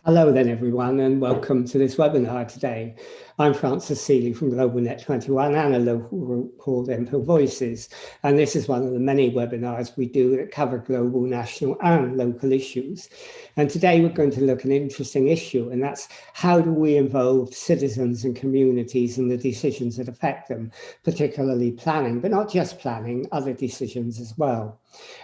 Hello then everyone, and welcome to this webinar today. I'm Francis Seeley from Global Net 21 and a local group called Voices, and this is one of the many webinars we do that cover global, national and local issues. And today we're going to look at an interesting issue, and that's how do we involve citizens and communities in the decisions that affect them, particularly planning, but not just planning, other decisions as well.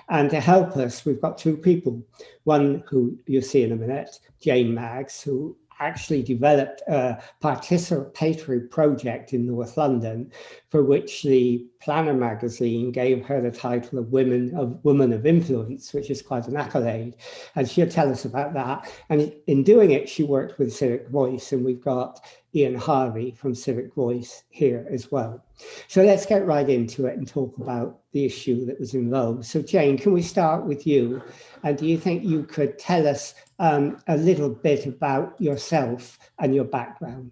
And to help us, we've got two people, one who you'll see in a minute, Jane Maggs, who actually developed a participatory project in North London, for which the Planner magazine gave her the title of Woman of Influence, which is quite an accolade. And she'll tell us about that. And in doing it, she worked with Civic Voice, and we've got Ian Harvey from Civic Voice here as well. So let's get right into it and talk about the issue that was involved. So Jane, can we start with you? And do you think you could tell us a little bit about yourself and your background?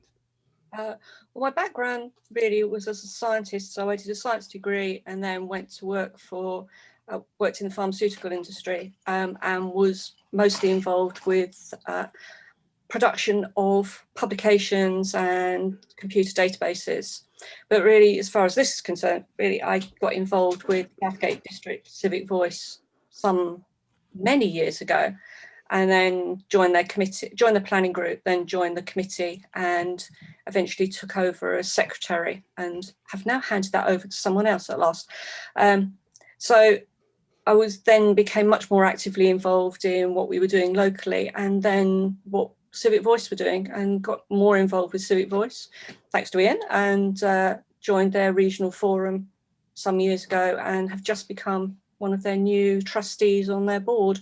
Well, my background really was as a scientist. So I did a science degree and then went to work worked in the pharmaceutical industry and was mostly involved with production of publications and computer databases. But really, as far as this is concerned, really, I got involved with Southgate District Civic Voice many years ago, and then joined their committee, joined the planning group, then joined the committee, and eventually took over as secretary, and have now handed that over to someone else at last. So I became much more actively involved in what we were doing locally, and then what Civic Voice were doing, and got more involved with Civic Voice, thanks to Ian, and joined their regional forum some years ago, and have just become one of their new trustees on their board.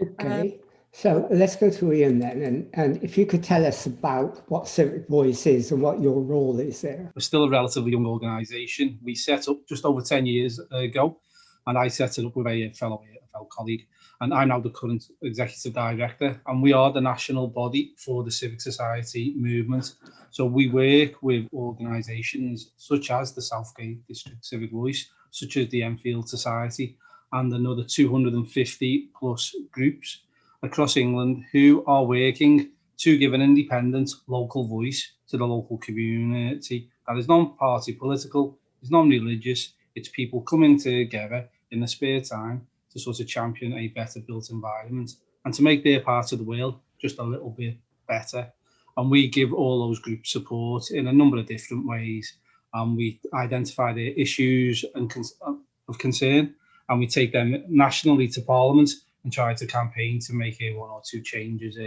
Okay, so let's go to Ian then, and if you could tell us about what Civic Voice is and what your role is there. We're still a relatively young organisation. We set up just over 10 years ago, and I set it up with a fellow colleague, and I'm now the current executive director, and we are the national body for the civic society movement. So we work with organisations such as the Southgate District Civic Voice, such as the Enfield Society, and another 250 plus groups across England who are working to give an independent local voice to the local community that is non-party political, is non-religious. It's people coming together in their spare time to sort of champion a better built environment and to make their part of the world just a little bit better. And we give all those groups support in a number of different ways. We identify their issues of concern, and we take them nationally to Parliament and try to campaign to make one or two changes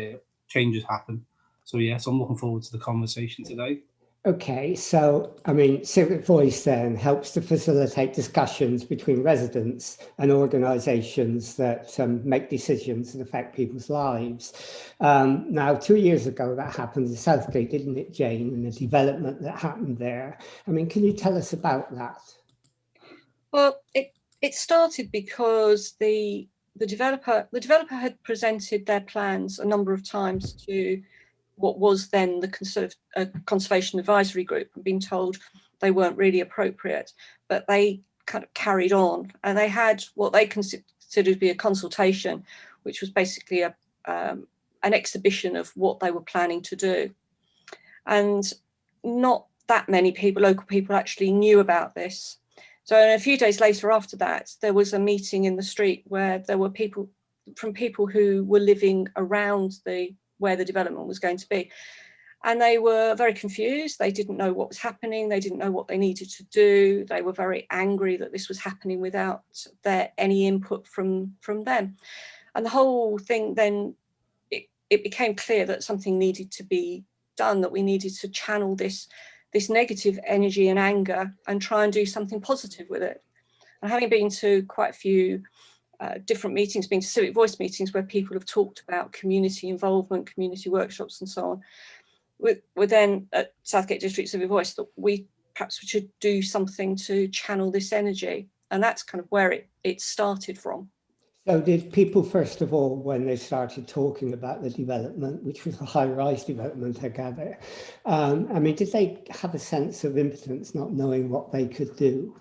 happen. So yes, I'm looking forward to the conversation today. Okay, so I mean, Civic Voice then helps to facilitate discussions between residents and organisations that make decisions that affect people's lives. Now, 2 years ago, that happened in Southgate, didn't it, Jane, and the development that happened there. I mean, can you tell us about that? Well, it started because the developer had presented their plans a number of times to what was then the Conservation Advisory Group, and been told they weren't really appropriate, but they kind of carried on, and they had what they considered to be a consultation, which was basically an exhibition of what they were planning to do. And not that many local people actually knew about this. So a few days later after that, there was a meeting in the street where there were people who were living around where the development was going to be. And they were very confused. They didn't know what was happening. They didn't know what they needed to do. They were very angry that this was happening without any input from them. And the whole thing then, it became clear that something needed to be done, that we needed to channel this negative energy and anger and try and do something positive with it. And having been to quite a few different meetings, been to Civic Voice meetings where people have talked about community involvement, community workshops and so on, we're then at Southgate District Civic Voice that we perhaps should do something to channel this energy. And that's kind of where it started from. So did people, first of all, when they started talking about the development, which was a high-rise development, I gather, I mean, did they have a sense of impotence, not knowing what they could do?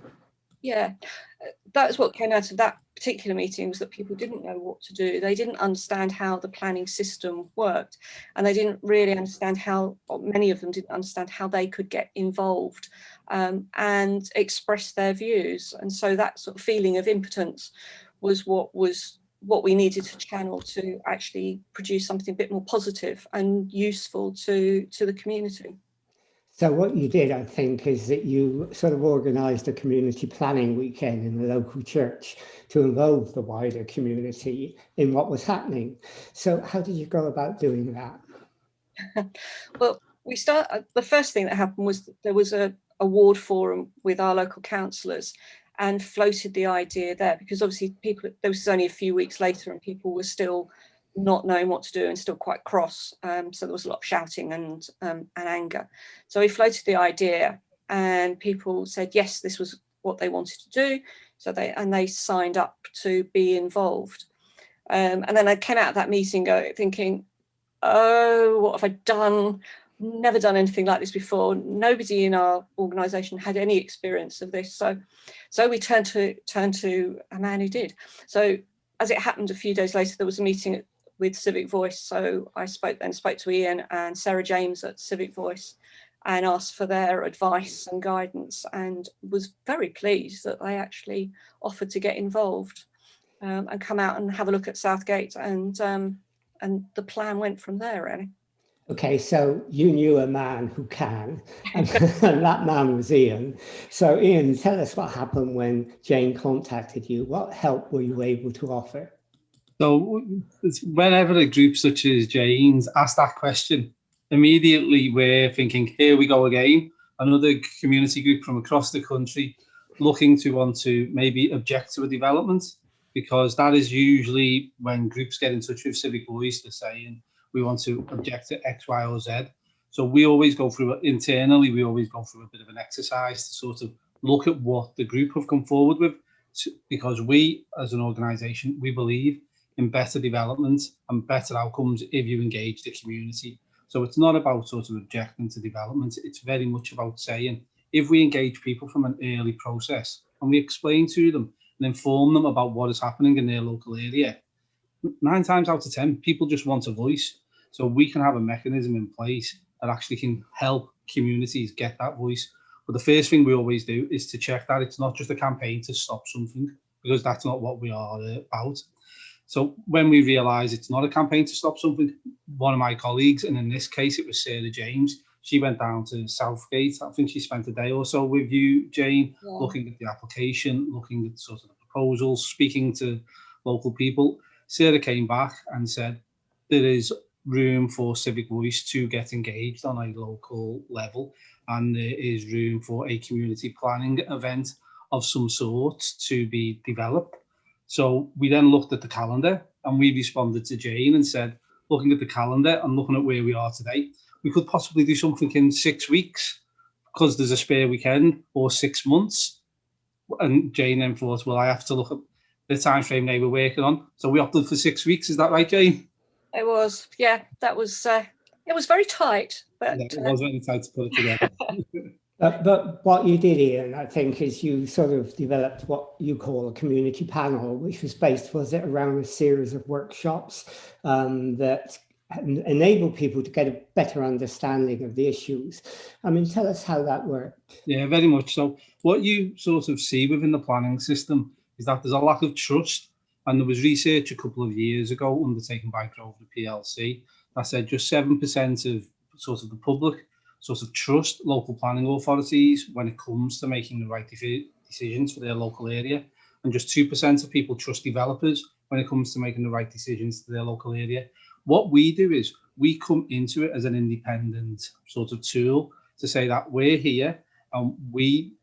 Yeah, that was what came out of that particular meeting, was that people didn't know what to do. They didn't understand how the planning system worked, and they didn't really understand how, or many of them didn't understand how they could get involved and express their views. And so that sort of feeling of impotence was what we needed to channel to actually produce something a bit more positive and useful to the community. So what you did, I think, is that you sort of organised a community planning weekend in the local church to involve the wider community in what was happening. So how did you go about doing that? Well, the first thing that happened was that there was a ward forum with our local counsellors, and floated the idea there, because obviously this was only a few weeks later and people were still not knowing what to do and still quite cross. So there was a lot of shouting and anger. So we floated the idea, and people said, yes, this was what they wanted to do. So they signed up to be involved. And then I came out of that meeting thinking, oh, what have I done? Never done anything like this before. Nobody in our organisation had any experience of this. So we turned to a man who did. So as it happened, a few days later, there was a meeting with Civic Voice. So I spoke to Ian and Sarah James at Civic Voice and asked for their advice and guidance, and was very pleased that they actually offered to get involved and come out and have a look at Southgate, and the plan went from there, really. Okay, so you knew a man who can, and that man was Ian. So Ian, tell us what happened when Jane contacted you. What help were you able to offer? So whenever a group such as Jane's asked that question, immediately we're thinking, here we go again, another community group from across the country looking to want to maybe object to a development, because that is usually when groups get in touch with Civic Voice, they're saying, we want to object to X, Y, or Z. So we always go through, internally, we always go through a bit of an exercise to sort of look at what the group have come forward with, because we, as an organisation, we believe in better development and better outcomes if you engage the community. So it's not about sort of objecting to development, it's very much about saying, if we engage people from an early process and we explain to them and inform them about what is happening in their local area, 9 times out of 10, people just want a voice. So we can have a mechanism in place that actually can help communities get that voice. But the first thing we always do is to check that it's not just a campaign to stop something, because that's not what we are about. So when we realise it's not a campaign to stop something, one of my colleagues, and in this case it was Sarah James, she went down to Southgate. I think she spent a day or so with you, Jane, looking at the application, looking at sort of the proposals, speaking to local people. Sarah came back and said, there is room for Civic Voice to get engaged on a local level, and there is room for a community planning event of some sort to be developed. So we then looked at the calendar and we responded to Jane and said, looking at the calendar and looking at where we are today, we could possibly do something in 6 weeks because there's a spare weekend, or 6 months. And Jane then thought, well, I have to look at the time frame they were working on. So we opted for 6 weeks. Is that right, Jane? It was, yeah, that was, it was very tight. But yeah, it was very tight to put it together. But what you did, Ian, I think, is you sort of developed what you call a community panel, which was based, was it, around a series of workshops that enable people to get a better understanding of the issues. I mean, tell us how that worked. Yeah, very much so. What you sort of see within the planning system is that there's a lack of trust. And there was research a couple of years ago undertaken by Grosvenor PLC that said just 7% of sort of the public sort of trust local planning authorities when it comes to making the right decisions for their local area. And just 2% of people trust developers when it comes to making the right decisions to their local area. What we do is we come into it as an independent sort of tool to say that we're here and we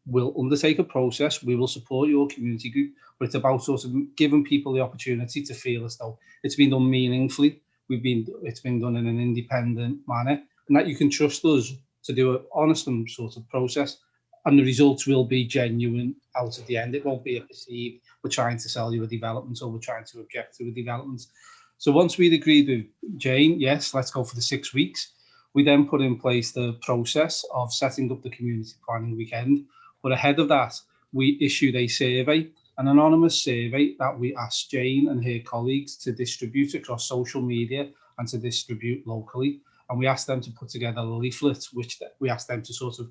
will undertake a process, we will support your community group, but it's about sort of giving people the opportunity to feel as though it's been done meaningfully, it's been done in an independent manner, and that you can trust us to do an honest and sort of process, and the results will be genuine out at the end. It won't be a perceived, we're trying to sell you a development or we're trying to object to a development. So once we'd agreed with Jane, yes, let's go for the 6 weeks, we then put in place the process of setting up the community planning weekend. But ahead of that, we issued a survey an anonymous survey that we asked Jane and her colleagues to distribute across social media and to distribute locally. And we asked them to put together leaflets, which we asked them to sort of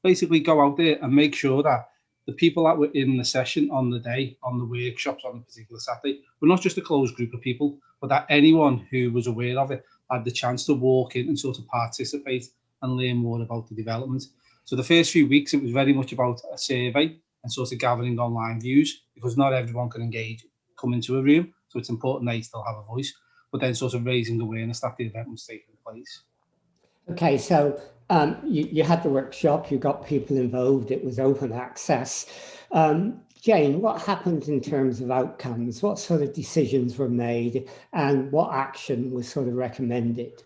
basically go out there and make sure that the people that were in the session on the day, on the workshops on a particular Saturday, were not just a closed group of people, but that anyone who was aware of it had the chance to walk in and sort of participate and learn more about the development. So the first few weeks, it was very much about a survey and sort of gathering online views, because not everyone can engage, come into a room. So it's important they still have a voice, but then sort of raising awareness that the event was taking place. Okay, so you had the workshop, you got people involved, it was open access. Jane, what happened in terms of outcomes? What sort of decisions were made and what action was sort of recommended?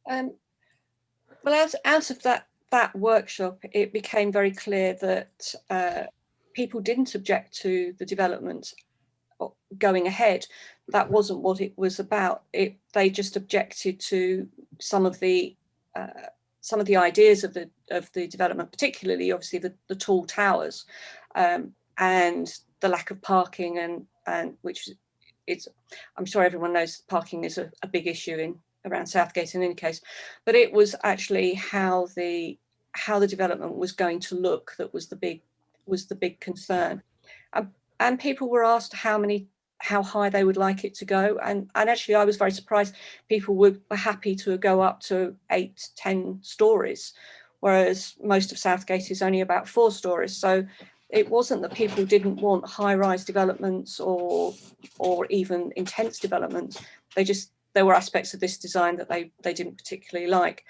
Well, out of that workshop, it became very clear that people didn't object to the development going ahead. That wasn't what it was about. They just objected to some of the ideas of the development, particularly obviously the tall towers, and the lack of parking, and which it's, I'm sure everyone knows parking is a big issue around Southgate in any case, but it was actually how the development was going to look that was the big concern. And people were asked how high they would like it to go, and actually I was very surprised people were happy to go up to 8-10 stories, whereas most of Southgate is only about 4 stories. So it wasn't that people didn't want high-rise developments or even intense development. There were aspects of this design that they didn't particularly like.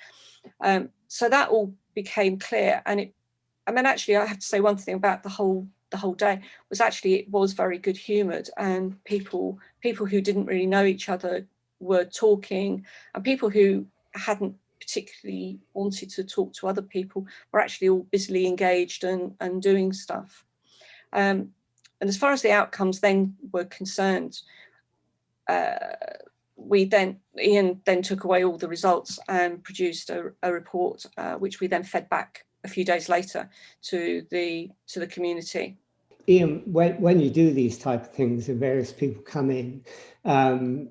So that all became clear. And actually, I have to say one thing about the whole day was actually it was very good humoured, and people who didn't really know each other were talking, and people who hadn't particularly wanted to talk to other people were actually all busily engaged and doing stuff. And as far as the outcomes then were concerned, Ian then took away all the results and produced a report, which we then fed back a few days later to the community. Ian, when you do these type of things and various people come in,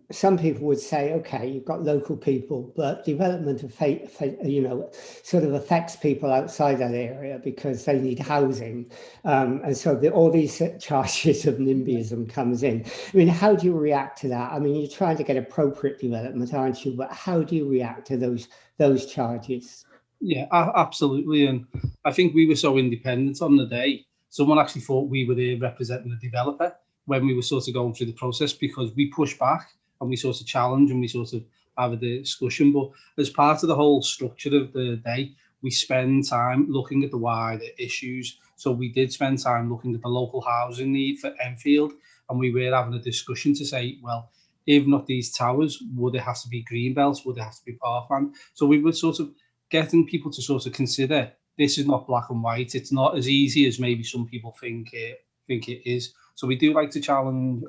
some people would say, okay, you've got local people, but development sort of affects people outside that area because they need housing. And so all these charges of NIMBYISM comes in. I mean, how do you react to that? I mean, you're trying to get appropriate development, aren't you? But how do you react to those charges? Yeah, absolutely. And I think we were so independent on the day. Someone actually thought we were there representing the developer when we were sort of going through the process, because we push back and we sort of challenge and we sort of have a discussion. But as part of the whole structure of the day, we spend time looking at the wider issues. So we did spend time looking at the local housing need for Enfield, and we were having a discussion to say, well, if not these towers, would there have to be green belts? Would there have to be parkland? So we were sort of getting people to sort of consider this is not black and white. It's not as easy as maybe some people think it is. So we do like to challenge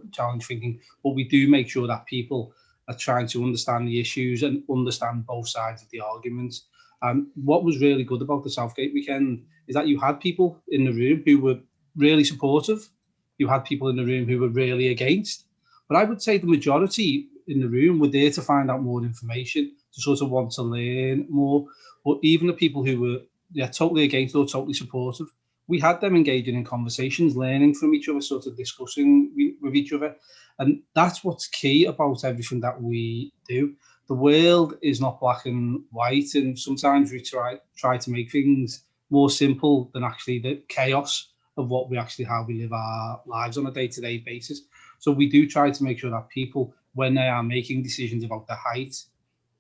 thinking, but we do make sure that people are trying to understand the issues and understand both sides of the arguments. What was really good about the Southgate weekend is that you had people in the room who were really supportive. You had people in the room who were really against. But I would say the majority in the room were there to find out more information, to sort of want to learn more. But even the people who were totally against or totally supportive, we had them engaging in conversations, learning from each other, sort of discussing with each other. And that's what's key about everything that we do. The world is not black and white, and sometimes we try to make things more simple than actually the chaos of how we live our lives on a day-to-day basis. So we do try to make sure that people, when they are making decisions about the height,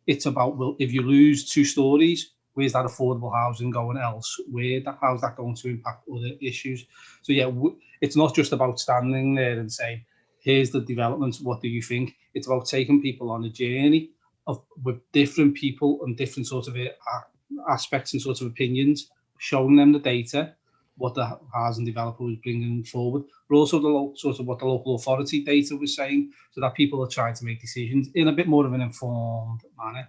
it's about, well, if you lose 2 stories, where's that affordable housing going elsewhere? How's that going to impact other issues? So yeah, it's not just about standing there and saying, here's the developments, what do you think? It's about taking people on a journey with different people and different sort of aspects and sort of opinions, showing them the data, what the housing developer was bringing forward, but also what the local authority data was saying, so that people are trying to make decisions in a bit more of an informed manner.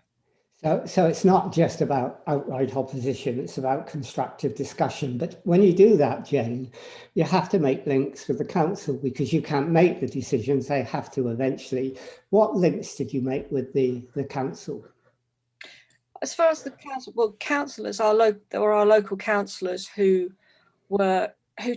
So it's not just about outright opposition, it's about constructive discussion. But when you do that, Jane, you have to make links with the council because you can't make the decisions, they have to eventually. What links did you make with the council? As far as the council, well, councillors there were our local councillors who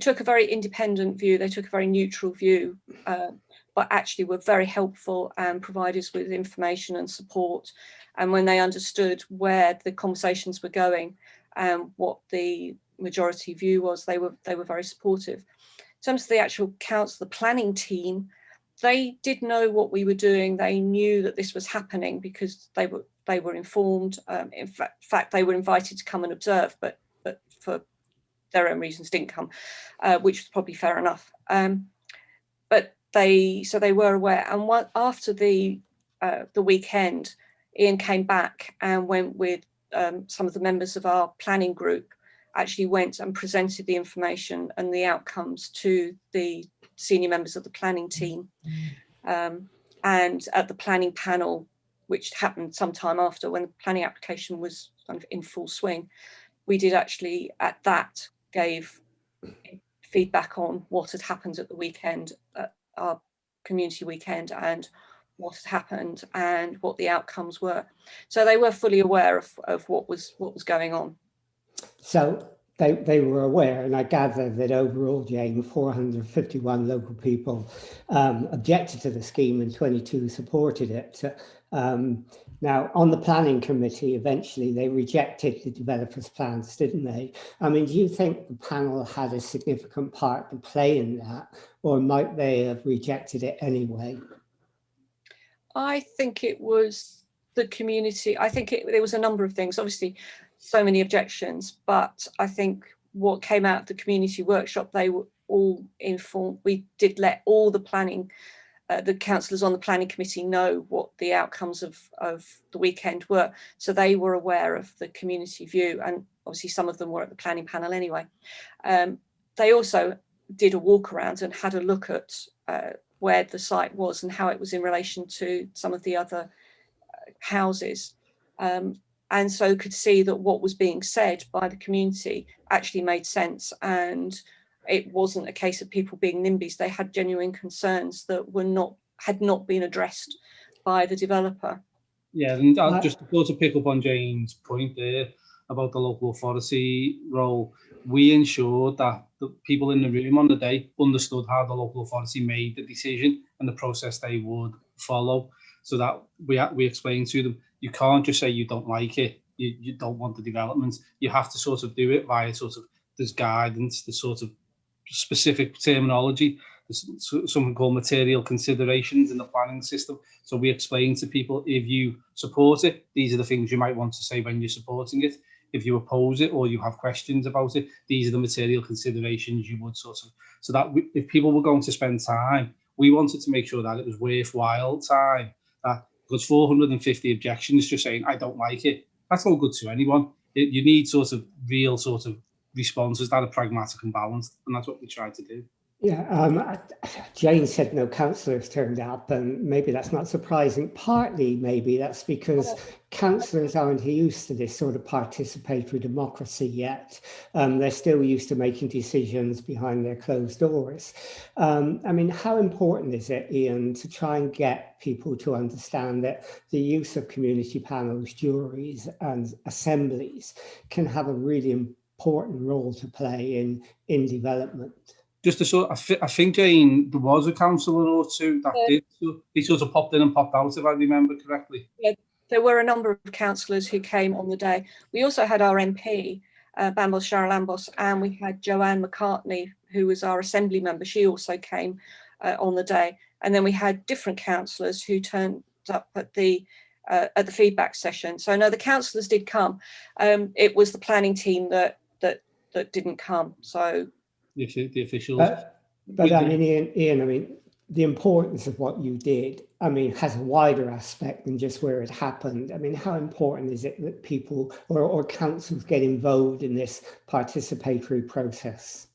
took a very independent view. They took a very neutral view, but actually were very helpful and provided us with information and support. And when they understood where the conversations were going and what the majority view was, they were very supportive. In terms of the actual council, the planning team, they did know what we were doing. They knew that this was happening because they were informed. In fact, they were invited to come and observe, but for their own reasons didn't come, which was probably fair enough. But they were aware. And after the weekend, Ian came back and went with some of the members of our planning group, actually went and presented the information and the outcomes to the senior members of the planning team. And at the planning panel, which happened sometime after when the planning application was kind of in full swing, we did actually at that gave feedback on what had happened at the weekend, at our community weekend, and what had happened and what the outcomes were. So they were fully aware of what was going on. So they were aware, and I gather that overall, Jane, 451 local people objected to the scheme and 22 supported it. Now, on the planning committee, eventually they rejected the developers' plans, didn't they? I mean, do you think the panel had a significant part to play in that, or might they have rejected it anyway? I think it was the community. I think there was a number of things, obviously so many objections, but I think what came out of the community workshop, they were all informed. We did let all the planning, the councillors on the planning committee know what the outcomes of the weekend were. So they were aware of the community view, and obviously some of them were at the planning panel anyway. They also did a walk around and had a look at where the site was and how it was in relation to some of the other houses. And so could see that what was being said by the community actually made sense. And it wasn't a case of people being NIMBYs. They had genuine concerns that had not been addressed by the developer. Yeah, and just to pick up on Jane's point there about the local authority role, we ensured that the people in the room on the day understood how the local authority made the decision and the process they would follow, so that we explained to them, you can't just say you don't like it, you don't want the development. You have to sort of do it via sort of, there's guidance, there's sort of specific terminology, there's something called material considerations in the planning system. So we explain to people, if you support it, these are the things you might want to say when you're supporting it. If you oppose it or you have questions about it, these are the material considerations you would sort of, so that if people were going to spend time, we wanted to make sure that it was worthwhile time. Because 450 objections just saying, I don't like it, that's no good to anyone. You need sort of real sort of responses that are pragmatic and balanced, and that's what we tried to do. Yeah, Jane said no councillors turned up, and maybe that's not surprising. Partly, maybe that's because councillors aren't used to this sort of participatory democracy yet. They're still used to making decisions behind their closed doors. I mean, how important is it, Ian, to try and get people to understand that the use of community panels, juries, and assemblies can have a really important role to play in development? Just to sort, I think, Jane, there was a councillor or two that did. He sort of popped in and popped out, if I remember correctly. Yeah, there were a number of councillors who came on the day. We also had our MP, Bambos Sharalambos, and we had Joanne McCartney, who was our assembly member. She also came on the day. And then we had different councillors who turned up at the feedback session. So no, the councillors did come. It was the planning team that didn't come. So. The officials. But I mean, Ian, I mean, the importance of what you did, I mean, has a wider aspect than just where it happened. I mean, how important is it that people or councils get involved in this participatory process?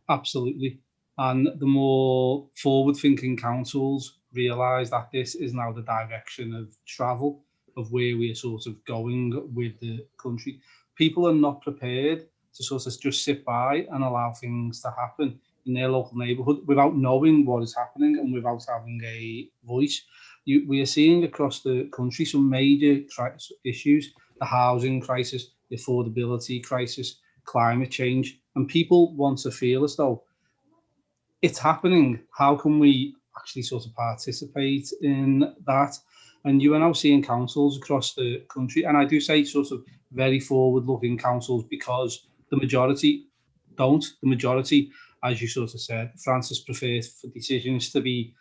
Absolutely. And the more forward-thinking councils realise that this is now the direction of travel, of where we are sort of going with the country. People are not prepared to sort of just sit by and allow things to happen in their local neighbourhood without knowing what is happening and without having a voice. We are seeing across the country some major issues: the housing crisis, the affordability crisis, climate change, and people want to feel as though it's happening. How can we actually sort of participate in that? And you are now seeing councils across the country, and I do say sort of very forward-looking councils, because the majority don't. The majority, as you sort of said, Francis, prefers for decisions to be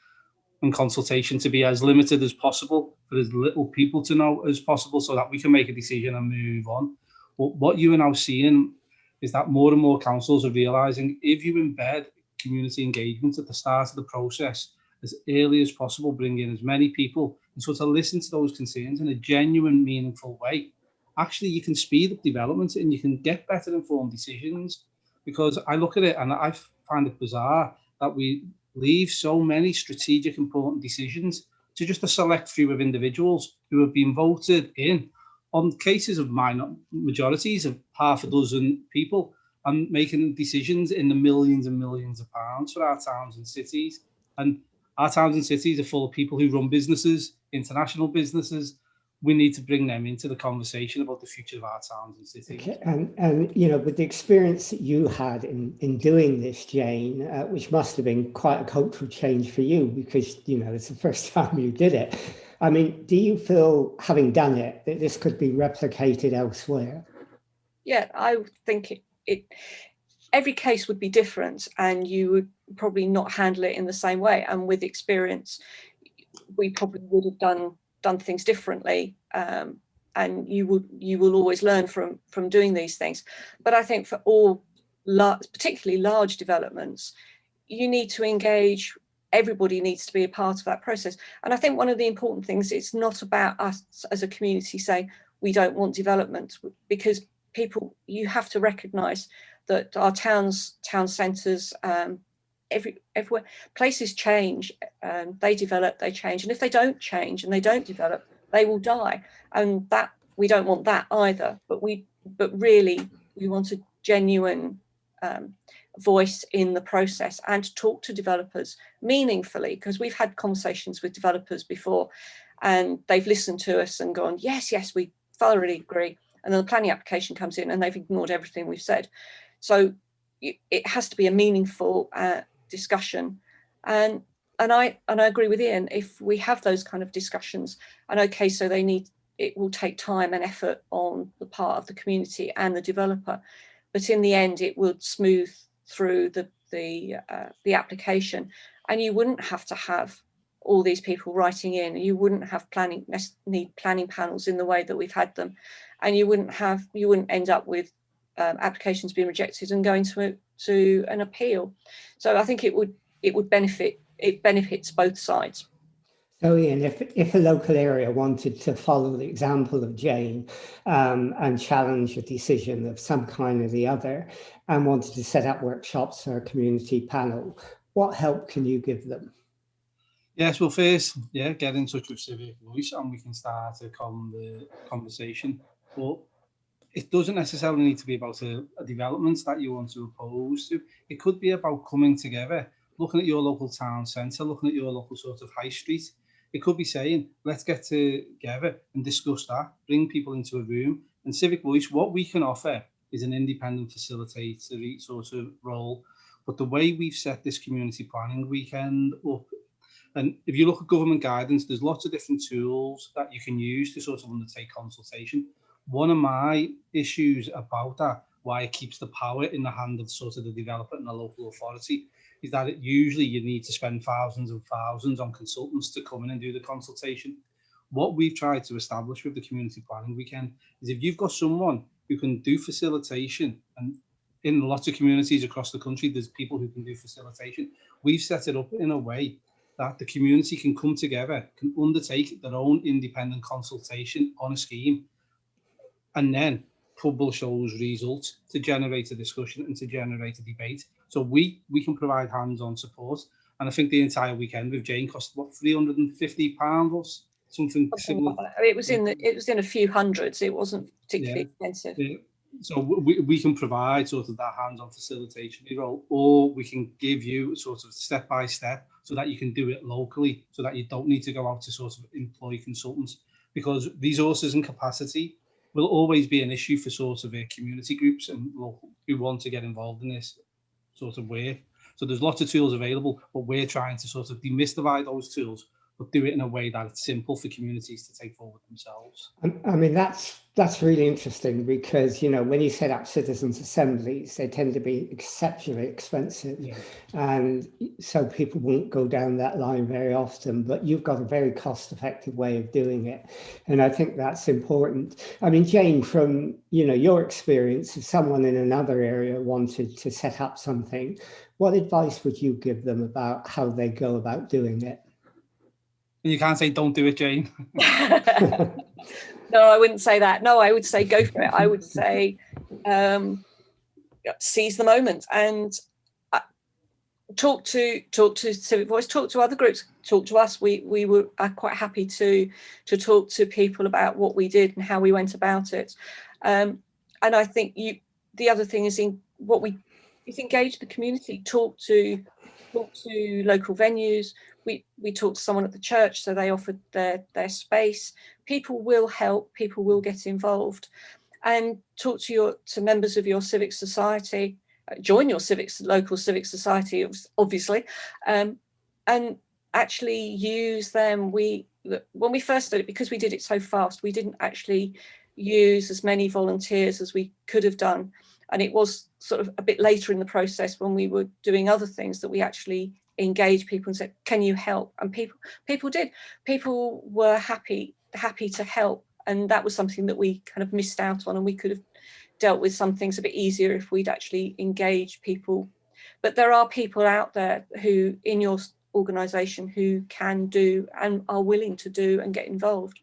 and consultation to be as limited as possible, for as little people to know as possible, so that we can make a decision and move on. But what you are now seeing is that more and more councils are realising, if you embed community engagement at the start of the process as early as possible, bring in as many people and sort of listen to those concerns in a genuine, meaningful way, actually you can speed up development and you can get better informed decisions. Because I look at it and I find it bizarre that we leave so many strategic, important decisions to just a select few of individuals who have been voted in on cases of majorities of half a dozen people, and making decisions in the millions and millions of pounds for our towns and cities. And our towns and cities are full of people who run businesses, international businesses. We need to bring them into the conversation about the future of our towns and cities. Okay. And you know, with the experience that you had in doing this, Jane, which must have been quite a cultural change for you, because, you know, it's the first time you did it. I mean, do you feel, having done it, that this could be replicated elsewhere? Yeah, I think every case would be different, and you would probably not handle it in the same way. And with experience, we probably would have done things differently. And you will always learn from doing these things. But I think for all particularly large developments, you need to engage. Everybody needs to be a part of that process. And I think one of the important things, it's not about us as a community saying we don't want development, because people, you have to recognise that our town centres, everywhere, places change, they develop, they change, and if they don't change and they don't develop, they will die. And that, we don't want that either. But really we want a genuine voice in the process, and to talk to developers meaningfully, because we've had conversations with developers before and they've listened to us and gone, yes, we thoroughly agree, and then the planning application comes in and they've ignored everything we've said. So it has to be a meaningful discussion. And I agree with Ian, if we have those kind of discussions, and okay, so it will take time and effort on the part of the community and the developer, but in the end it will smooth through the application, and you wouldn't have to have all these people writing in. You wouldn't have need planning panels in the way that we've had them, and you wouldn't end up with applications being rejected and going to an appeal. So I think it benefits both sides. So Ian, if a local area wanted to follow the example of Jane and challenge a decision of some kind or the other, and wanted to set up workshops or a community panel, what help can you give them? Yes, well, first, get in touch with Civic Voice and we can start a conversation. But it doesn't necessarily need to be about a development that you want to oppose to. It could be about coming together, looking at your local town centre, looking at your local sort of high street. It could be saying, let's get together and discuss that, bring people into a room. And Civic Voice, what we can offer is an independent facilitator sort of role. But the way we've set this community planning weekend up, and if you look at government guidance, there's lots of different tools that you can use to sort of undertake consultation. One of my issues about that, why it keeps the power in the hand of sort of the developer and the local authority, is that usually you need to spend thousands and thousands on consultants to come in and do the consultation. What we've tried to establish with the community planning weekend is, if you've got someone who can do facilitation, and in lots of communities across the country, there's people who can do facilitation, we've set it up in a way that the community can come together, can undertake their own independent consultation on a scheme, and then publish those results to generate a discussion and to generate a debate. So we can provide hands-on support. And I think the entire weekend with Jane cost, what, £350? something similar. It was in a few hundreds. It wasn't particularly expensive. Yeah. So we can provide sort of that hands-on facilitation role, or we can give you sort of step by step so that you can do it locally, so that you don't need to go out to sort of employ consultants, because resources and capacity will always be an issue for sort of community groups and local who want to get involved in this sort of work. So there's lots of tools available, but we're trying to sort of demystify those tools, but do it in a way that it's simple for communities to take forward themselves. I mean, that's really interesting, because, you know, when you set up citizens' assemblies, they tend to be exceptionally expensive. Yeah. And so people won't go down that line very often, but you've got a very cost-effective way of doing it. And I think that's important. I mean, Jane, from, you know, your experience, if someone in another area wanted to set up something, what advice would you give them about how they go about doing it? You can't say don't do it, Jane. No, I wouldn't say that. No, I would say go for it. I would say seize the moment and talk to Civic Voice, talk to other groups, talk to us. We were quite happy to talk to people about what we did and how we went about it. And I think the other thing is engage the community, talk to local venues. We talked to someone at the church, so they offered their space. People will help, people will get involved, and talk to members of your civic society. Join your local civic society, obviously, and actually use them. When we first did it, because we did it so fast, we didn't actually use as many volunteers as we could have done, and it was sort of a bit later in the process when we were doing other things that we actually engage people and said, can you help? And people did. People were happy to help, and that was something that we kind of missed out on, and we could have dealt with some things a bit easier if we'd actually engaged people. But there are people out there who in your organisation who can do and are willing to do and get involved.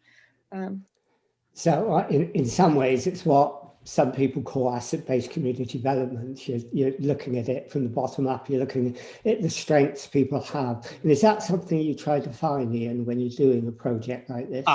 So in some ways it's what some people call asset-based community development. You're looking at it from the bottom up, you're looking at the strengths people have. And is that something you try to find, Ian, when you're doing a project like this?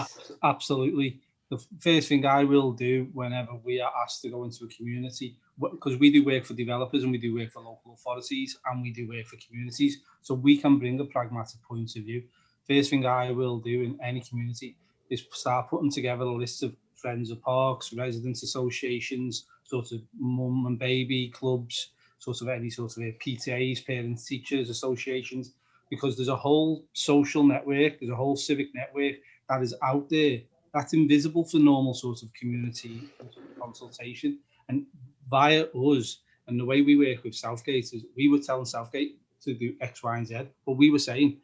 Absolutely. The first thing I will do whenever we are asked to go into a community, because we do work for developers and we do work for local authorities and we do work for communities, so we can bring a pragmatic point of view. First thing I will do in any community is start putting together a list of friends of parks, residents associations, sort of mum and baby clubs, sort of any sort of PTAs, parents, teachers, associations, because there's a whole social network, there's a whole civic network that is out there that's invisible for normal sort of community consultation. And via us and the way we work with Southgate is we were telling Southgate to do X, Y, and Z, but we were saying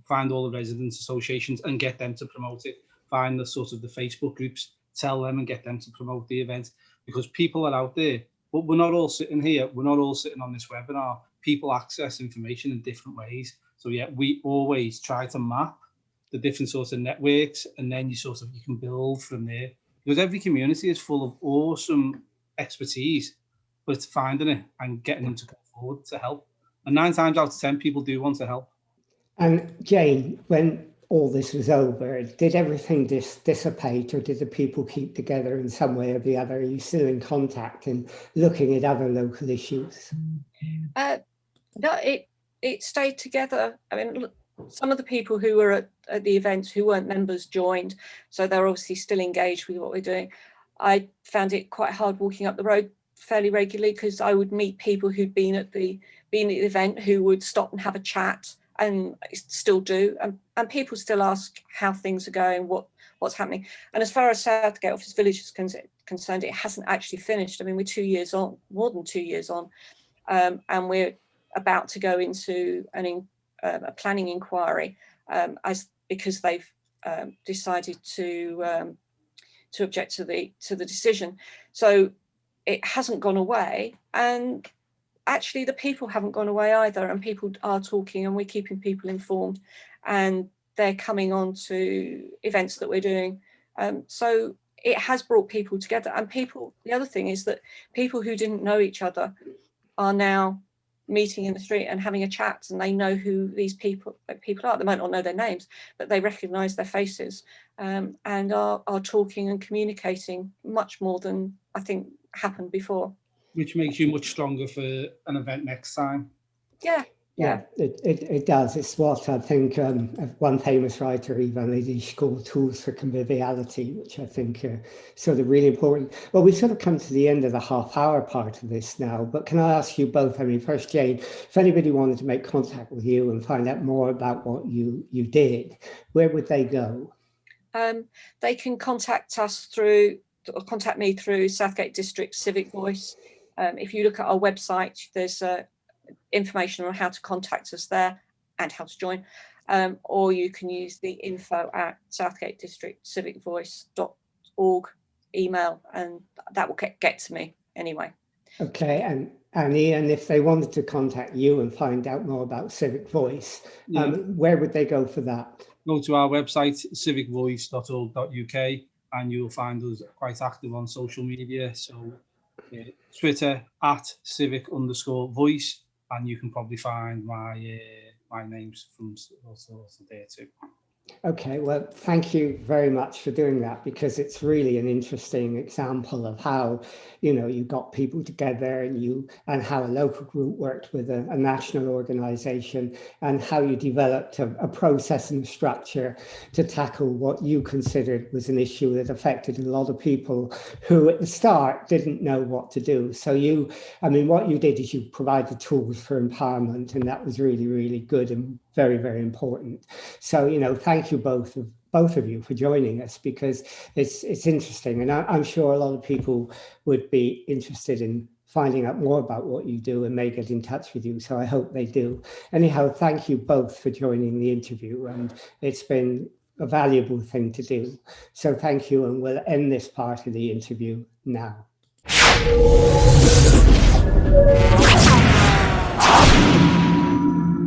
find all the residents associations and get them to promote it. Find the sort of the Facebook groups, tell them and get them to promote the event, because people are out there. But we're not all sitting here. We're not all sitting on this webinar. People access information in different ways. So yeah, we always try to map the different sorts of networks, and then you can build from there. Because every community is full of awesome expertise, but it's finding it and getting them to come forward to help. And 9 times out of 10, people do want to help. And Jane, when all this was over, did everything dissipate, or did the people keep together in some way or the other? Are you still in contact and looking at other local issues? No, it stayed together. I mean, some of the people who were at the events who weren't members joined, so they're obviously still engaged with what we're doing. I found it quite hard walking up the road fairly regularly, because I would meet people who'd been at the event who would stop and have a chat, and still do, and people still ask how things are going, what's happening. And as far as Southgate Office Village is concerned, it hasn't actually finished. I mean, we're 2 years on, more than 2 years on, and we're about to go into a planning inquiry, because they've decided to object to the decision. So it hasn't gone away, and actually the people haven't gone away either, and people are talking, and we're keeping people informed, and they're coming on to events that we're doing. So it has brought people together, and the other thing is that people who didn't know each other are now meeting in the street and having a chat, and they know who these people are. They might not know their names, but they recognise their faces, and are talking and communicating much more than I think happened before. Which makes you much stronger for an event next time. Yeah, it does. It's what I think one famous writer, Ivan Illich, called tools for conviviality, which I think are sort of really important. Well, we've sort of come to the end of the half-hour part of this now, but can I ask you both, I mean, first, Jane, if anybody wanted to make contact with you and find out more about what you did, where would they go? They can contact me through Southgate District Civic Voice. If you look at our website, there's information on how to contact us there and how to join, or you can use the info@southgatedistrictcivicvoice.org email, and that will get to me anyway. Okay, and Ian, if they wanted to contact you and find out more about Civic Voice, where would they go for that? Go to our website, civicvoice.org.uk, and you'll find us quite active on social media. So Twitter @civic_voice, and you can probably find my names from also there too. Okay, well, thank you very much for doing that, because it's really an interesting example of how, you know, you got people together and how a local group worked with a national organisation, and how you developed a process and a structure to tackle what you considered was an issue that affected a lot of people who at the start didn't know what to do. So what you did is you provided tools for empowerment, and that was really, really good and very, very important. So, you know, thank you both of you for joining us, because it's interesting, and I'm sure a lot of people would be interested in finding out more about what you do and may get in touch with you. So I hope they do. Anyhow, thank you both for joining the interview, and it's been a valuable thing to do. So thank you, and we'll end this part of the interview now.